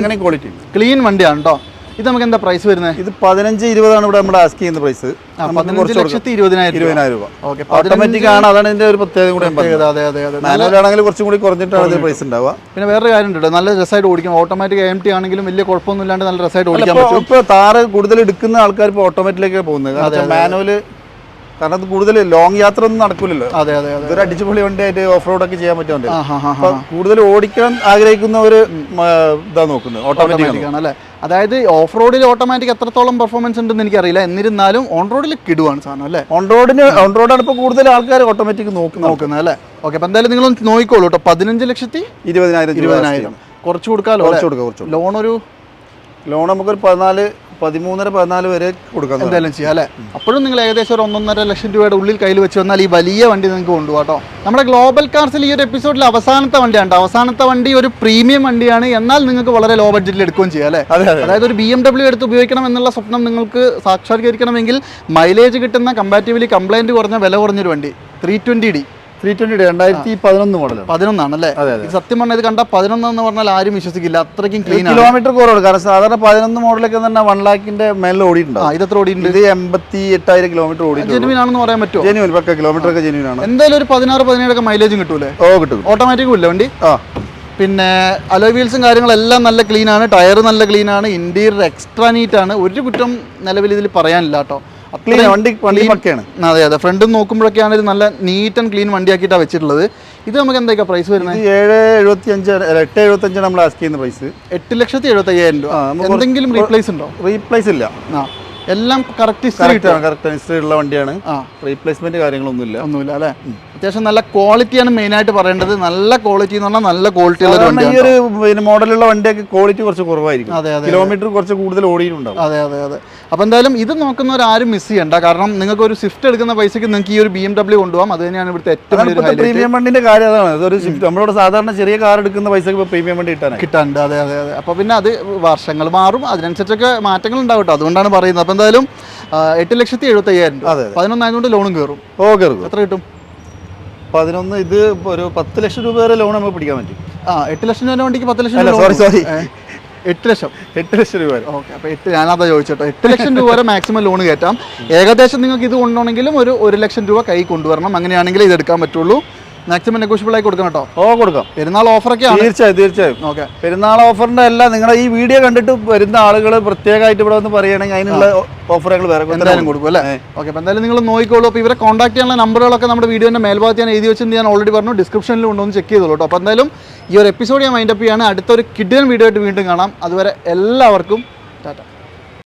അങ്ങനെ ക്വാളിറ്റി ക്ലീൻ വണ്ടിയാണ് കേട്ടോ. ഇത് നമുക്ക് എന്താ പ്രൈസ് വരുന്നത്? ഇത് 15-20 ഇവിടെ നമ്മുടെ ആസ്ക് ചെയ്യുന്ന പ്രൈസ്. 15,20,000 രൂപ. ഓട്ടോമാറ്റിക് ആണ്, അതാണ് ഇതിന്റെ ഒരു പ്രത്യേകത കൂടെ. മാനുവലാണെങ്കിൽ കുറച്ചും കൂടി കുറഞ്ഞിട്ടാണ് ഇതിന്റെ പ്രൈസ് ഉണ്ടാവുക. പിന്നെ വേറെ കാര്യം ഉണ്ട്, നല്ല രസമായിട്ട് ഓടിക്കാം. ഓട്ടോമാറ്റിക് AMT ആണെങ്കിലും വലിയ കുഴപ്പമൊന്നും ഇല്ലാണ്ട് നല്ല രസമായിട്ട് ഓടിക്കാൻ പറ്റും. ഇപ്പൊ താറ് കൂടുതൽ എടുക്കുന്ന ആൾക്കാർ ഇപ്പോൾ ഓട്ടോമാറ്റിക്കിലേക്ക് പോകുന്നത്. മാനുവല് കാരണം അത് കൂടുതൽ ലോങ് യാത്ര ഒന്നും നടക്കില്ലല്ലോ. അതെ. ഇതൊരു അടിച്ചുപൊളി വണ്ടിയായിട്ട് ഓഫ് റോഡ് ഒക്കെ ചെയ്യാൻ പറ്റുന്നുണ്ട്. അപ്പൊ കൂടുതൽ ഓടിക്കാൻ ആഗ്രഹിക്കുന്ന ഒരു ഇതാ നോക്കുന്നത് ഓട്ടോമാറ്റിക് ആണ് അല്ലേ? അതായത് ഓഫ് റോഡിൽ ഓട്ടോമാറ്റിക് എത്രത്തോളം പെർഫോമൻസ് ഉണ്ടെന്ന് എനിക്കറിയില്ല. എന്നിരുന്നാലും ഓൺ റോഡിൽ കിടുവാണ് സാധനം അല്ലേ? ഓൺ റോഡാണ് ഇപ്പോൾ കൂടുതൽ ആൾക്കാർ ഓട്ടോമാറ്റിക് നോക്കുന്നത് അല്ലേ? ഓക്കെ, അപ്പൊ എന്തായാലും നിങ്ങൾ നോക്കിക്കോളൂ കേട്ടോ. 15,20,000 കുറച്ച് കൊടുക്കാമല്ലോ. ലോൺ നമുക്കൊരു 13-14 വരെ കൊടുക്കാം എന്തായാലും ചെയ്യാം അല്ലേ? അപ്പോഴും നിങ്ങൾ ഏകദേശം ഒരു 1.5 ലക്ഷം രൂപയുടെ ഉള്ളിൽ കയ്യിൽ വെച്ച് വന്നാൽ ഈ വലിയ വണ്ടി നിങ്ങൾക്ക് കൊണ്ടുപോകാം. നമ്മുടെ ഗ്ലോബൽ കാർസിൽ ഈ ഒരു എപ്പിസോഡിൽ അവസാനത്തെ വണ്ടിയാണ്. അവസാനത്തെ വണ്ടി ഒരു പ്രീമിയം വണ്ടിയാണ്, എന്നാൽ നിങ്ങൾക്ക് വളരെ ലോ ബഡ്ജറ്റിൽ എടുക്കുകയും ചെയ്യാം അല്ലേ? അതായത് ഒരു BMW എടുത്ത് ഉപയോഗിക്കണം എന്നുള്ള സ്വപ്നം നിങ്ങൾക്ക് സാക്ഷാത്കരിക്കണമെങ്കിൽ മൈലേജ് കിട്ടുന്ന കമ്പാരിറ്റീവ്ലി കംപ്ലൈൻറ്റ് കുറഞ്ഞ വില കുറഞ്ഞൊരു വണ്ടി 320D 320 2011 മോഡൽ 11 അല്ലേ? സത്യം പറഞ്ഞാൽ ഇത് കണ്ട 11 എന്ന് പറഞ്ഞാൽ ആരും വിശ്വസിക്കില്ല, അത്രയ്ക്കും ക്ലീൻ ആണ്. കിലോമീറ്റർ കുറവാണ്, കാരണം സാധാരണ 11 മോഡലൊക്കെ തന്നെ 1 lakhന്റെ മേലെ ഓടിയിട്ടുണ്ട്. ഇത് എത്ര ഓടിയിട്ടുണ്ട്? ഇത് 88,000 കിലോമീറ്റർ ഓടിയിട്ടുണ്ട്. ജെനുവിൻ ആണെന്ന് പറയാൻ പറ്റുമോ? ജെനുവിൻ, പക്ക കിലോമീറ്റർ ഒക്കെ ജെനുവിൻ ആണ്. എന്തായാലും ഒരു 16-17 ഒക്കെ മൈലേജും കിട്ടൂലേ? കിട്ടും. ഓട്ടോമാറ്റിക്കും ഇല്ല വണ്ടി. പിന്നെ അലോയ് വീൽസും കാര്യങ്ങളെല്ലാം നല്ല ക്ലീൻ ആണ്, ടയർ നല്ല ക്ലീൻ ആണ്, ഇന്റീരിയർ എക്സ്ട്രാ നീറ്റ് ആണ്. ഒരു കുറ്റം നിലവിൽ ഇതിൽ പറയാനില്ല കേട്ടോ. വണ്ടി പക്കയാണ്. അതെ അതെ, ഫ്രണ്ടും നോക്കുമ്പോഴൊക്കെയാണ് ഇത് നല്ല നീറ്റ് ആൻഡ് ക്ലീൻ വണ്ടിയാക്കിയിട്ടാണ് വെച്ചിട്ടുള്ളത്. ഇത് നമുക്ക് എന്തൊക്കെ പ്രൈസ് വരുന്നത്? 875 നമ്മൾ ആസ്ക് ചെയ്യുന്ന പ്രൈസ്. 8,75,000 രൂപ. എന്തെങ്കിലും റീപ്ലേസ് ഉണ്ടോ? റീപ്ലേസ് ഇല്ല, എല്ലാം കറക്റ്റ് ഹിസ്റ്ററി ഉള്ള വണ്ടിയാണ്. റീപ്ലേസ്മെന്റ് കാര്യങ്ങളൊന്നുമില്ല. ഒന്നുമില്ല അല്ലേ? അത്യാവശ്യം നല്ല ക്വാളിറ്റിയാണ് മെയിൻ ആയിട്ട് പറയേണ്ടത്. നല്ല ക്വാളിറ്റി എന്ന് പറഞ്ഞാൽ നല്ല ക്വാളിറ്റി ഉള്ള ഈ ഒരു മോഡലുള്ള വണ്ടിയൊക്കെ ക്വാളിറ്റി കുറച്ച് കുറവായിരിക്കും. അതെ അതെ, കിലോമീറ്റർ കുറച്ച് കൂടുതൽ ഓടിയിട്ടുണ്ടാവും. അതെ അതെ അതെ. അപ്പോൾ എന്തായാലും ഇത് നോക്കുന്നവരാരും മിസ് ചെയ്യണ്ട. കാരണം നിങ്ങൾക്ക് ഒരു സ്വിഫ്റ്റ് എടുക്കുന്ന പൈസക്ക് നിങ്ങൾക്ക് ഈ ഒരു BMW കൊണ്ടുപോകാം. അത് തന്നെയാണ് ഇവിടുത്തെ ഏറ്റവും വലിയ പ്രീമിയം വണ്ടിന്റെ കാര്യം. അതാണ് ഒരു സ്വിഫ്റ്റ്. നമ്മളോട് സാധാരണ ചെറിയ കാർ എടുക്കുന്ന പൈസക്ക് പ്രീമിയം വണ്ടി കിട്ടാനുണ്ട്. അതെ അതെ അതെ. അപ്പോൾ പിന്നെ അത് വർഷങ്ങൾ മാറും, അതിനനുസരിച്ചൊക്കെ മാറ്റങ്ങൾ ഉണ്ടാവും കേട്ടോ. അതുകൊണ്ടാണ് പറയുന്നത്. അപ്പോൾ എന്തായാലും 8,75,000 രൂപ. 11 ആയതുകൊണ്ട് ലോണും കയറും. കയറും. എത്ര കിട്ടും? 11. ഇത് ഒരു 10 ലക്ഷം രൂപ വരെ ലോൺ നമുക്ക് പിടിക്കാൻ പറ്റും. 8 ലക്ഷം രൂപ വണ്ടിക്ക് 10 ലക്ഷം രൂപ. സോറി 8 ലക്ഷം. 8 ലക്ഷം രൂപ. ഓക്കെ, അപ്പോൾ ഞാനതാ ചോദിച്ചോട്ടോ. 8 ലക്ഷം രൂപ വരെ മാക്സിമം ലോൺ കയറ്റാം. ഏകദേശം നിങ്ങൾക്ക് ഇത് കൊണ്ടുപോകണമെങ്കിലും ഒരു 1 ലക്ഷം രൂപ കൈ കൊണ്ടുവരണം. അങ്ങനെയാണെങ്കിൽ ഇത് എടുക്കാൻ പറ്റുള്ളൂ. മാക്സിമം നെഗോഷ്യബിൾ ആയി കൊടുക്കണം കേട്ടോ. കൊടുക്കാം. പെരുന്നാൾ ഓഫറൊക്കെ തീർച്ചയായും. ഓക്കെ, പെരുന്നാൾ ഓഫറിന്റെ അല്ല, നിങ്ങളുടെ ഈ വീഡിയോ കണ്ടിട്ട് വരുന്ന ആളുകൾ പ്രത്യേകമായിട്ട് ഇവിടെ വന്ന് പറയുകയാണെങ്കിൽ അതിനുള്ള ഓഫർ ഞങ്ങൾ വേറെ എന്തായാലും കൊടുക്കും അല്ലേ? ഓക്കെ, അപ്പോൾ എന്തായാലും നിങ്ങൾ നോക്കിക്കോളൂ. അപ്പോൾ ഇവരെ കോൺടാക്ട് ചെയ്യാനുള്ള നമ്പറുകളൊക്കെ നമ്മുടെ വീഡിയോന്റെ മേൽഭാഗത്ത് ഞാൻ എഴുതി വെച്ചെന്ന് ഞാൻ ഓൾറെഡി പറഞ്ഞു. ഡിസ്ക്രിപ്ഷനിൽ ഉണ്ടോ എന്ന് ചെക്ക് ചെയ്തോളൂ കേട്ടോ. അപ്പോൾ എന്തായാലും ഈ ഒരു എപ്പിസോഡ് ഞാൻ മൈൻഡപ്പ് ചെയ്യാണ്. അടുത്തൊരു കിഡിയൻ വീഡിയോ ആയിട്ട് വീണ്ടും കാണാം. അതുവരെ എല്ലാവർക്കും ടാറ്റ.